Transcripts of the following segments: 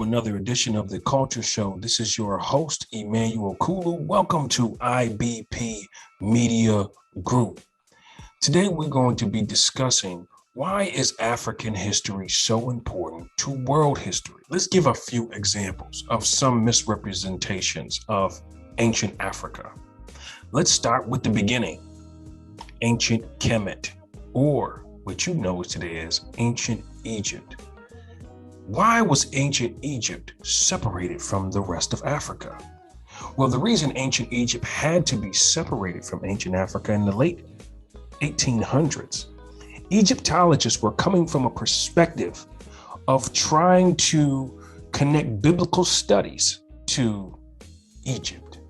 another edition of the Culture Show. This is your host, Emmanuel Kulu. Welcome to IBP Media Group. Today, we're going to be discussing why is African history so important to world history. Let's give a few examples of some misrepresentations of ancient Africa. Let's start with the beginning. Ancient Kemet, or what you know today as ancient Egypt. Why was ancient Egypt separated from the rest of Africa? Well, the reason ancient Egypt had to be separated from ancient Africa in the late 1800s, Egyptologists were coming from a perspective of trying to connect biblical studies to Egypt.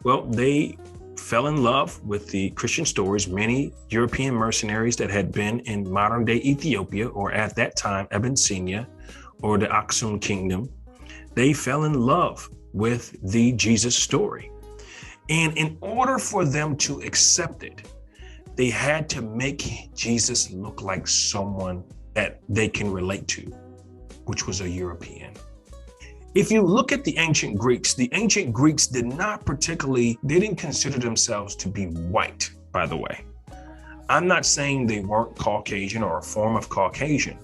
Well, they fell in love with the Christian stories. Many European mercenaries that had been in modern day Ethiopia, or at that time, Abyssinia, or the Aksum Kingdom, they fell in love with the Jesus story. And in order for them to accept it, they had to make Jesus look like someone that they can relate to, which was a European. If you look at the ancient Greeks didn't consider themselves to be white, by the way. I'm not saying they weren't Caucasian or a form of Caucasian,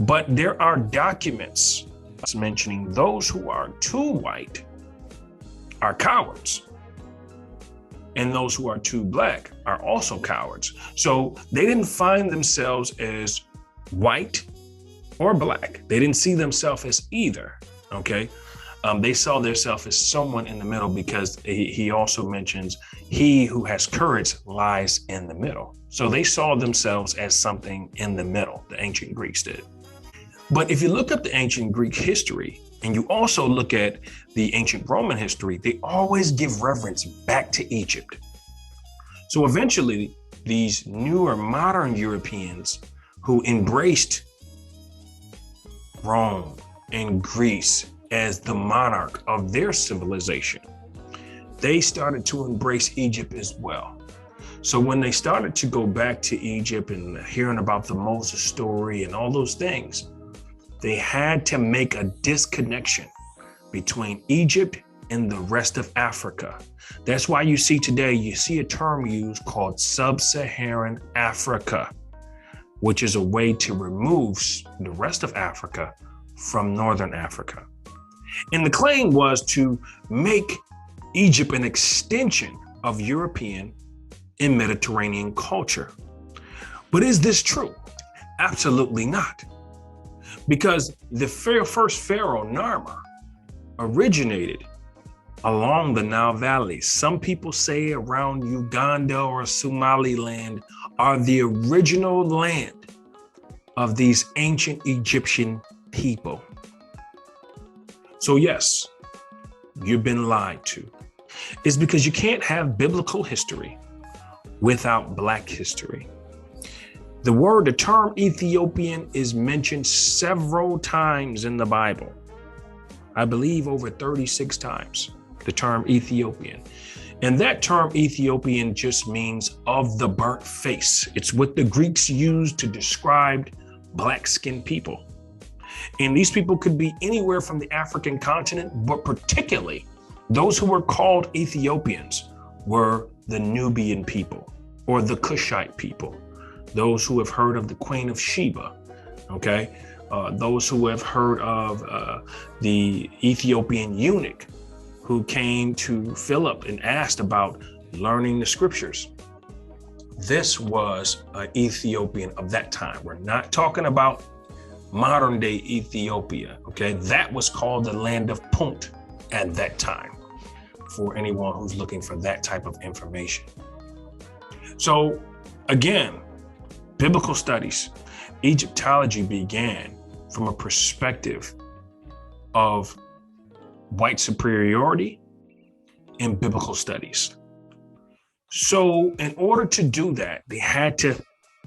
but there are documents mentioning those who are too white are cowards, and those who are too black are also cowards. So they didn't find themselves as white or black. They didn't see themselves as either. Okay, they saw themselves as someone in the middle, because he also mentions he who has courage lies in the middle. So they saw themselves as something in the middle, the ancient Greeks did. But if you look up the ancient Greek history, and you also look at the ancient Roman history, they always give reference back to Egypt. So eventually, these newer modern Europeans who embraced Rome and Greece as the monarch of their civilization, they started to embrace Egypt as well. So when they started to go back to Egypt and hearing about the Moses story and all those things, they had to make a disconnection between Egypt and the rest of Africa. That's why you see a term used called Sub-Saharan Africa, which is a way to remove the rest of Africa from Northern Africa. And the claim was to make Egypt an extension of European and Mediterranean culture. But is this true? Absolutely not. Because the first pharaoh, Narmer, originated along the Nile Valley. Some people say around Uganda or Somaliland are the original land of these ancient Egyptian people. So yes, you've been lied to. It's because you can't have biblical history without Black history. The term Ethiopian is mentioned several times in the Bible. I believe over 36 times, the term Ethiopian. And that term Ethiopian just means of the burnt face. It's what the Greeks used to describe Black-skinned people. And these people could be anywhere from the African continent, but particularly those who were called Ethiopians were the Nubian people or the Cushite people, those who have heard of the Queen of Sheba, okay? Those who have heard of the Ethiopian eunuch who came to Philip and asked about learning the scriptures. This was an Ethiopian of that time. We're not talking about modern day Ethiopia, okay? That was called the land of Punt at that time, for anyone who's looking for that type of information. So again, biblical studies, Egyptology began from a perspective of white superiority and biblical studies. So in order to do that, they had to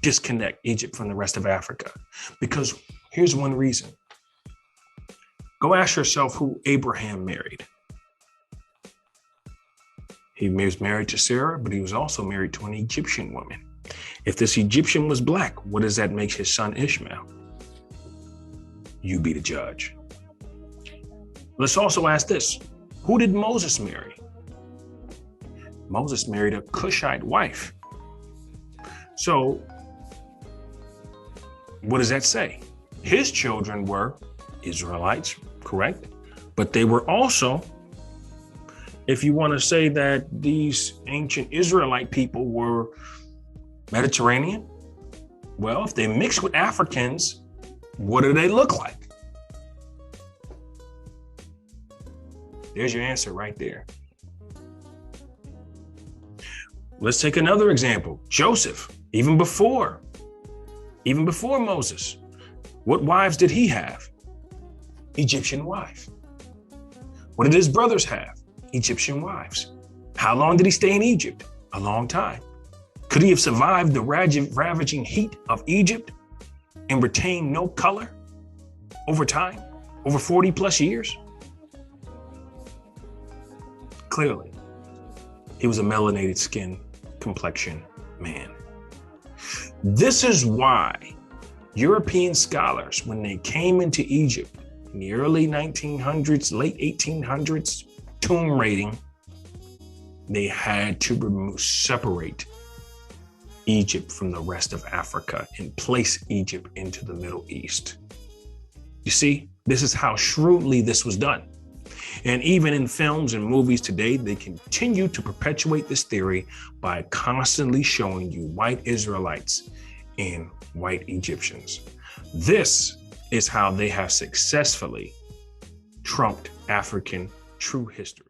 disconnect Egypt from the rest of Africa, because here's one reason. Go ask yourself who Abraham married. He was married to Sarah, but he was also married to an Egyptian woman. If this Egyptian was Black, what does that make his son Ishmael? You be the judge. Let's also ask this. Who did Moses marry? Moses married a Cushite wife. So what does that say? His children were Israelites, correct? But they were also, if you want to say that these ancient Israelite people were Mediterranean, well, if they mix with Africans, what do they look like? There's your answer right there. Let's take another example. Joseph, even before Moses, what wives did he have? Egyptian wives. What did his brothers have? Egyptian wives. How long did he stay in Egypt? A long time. Could he have survived the ravaging heat of Egypt and retained no color over time, over 40 plus years? Clearly, he was a melanated skin complexion man. This is why European scholars, when they came into Egypt in the early 1900s, late 1800s, tomb raiding, they had to separate Egypt from the rest of Africa and place Egypt into the Middle East. You see, this is how shrewdly this was done. And even in films and movies today, they continue to perpetuate this theory by constantly showing you white Israelites and white Egyptians. This is how they have successfully trumped African true history.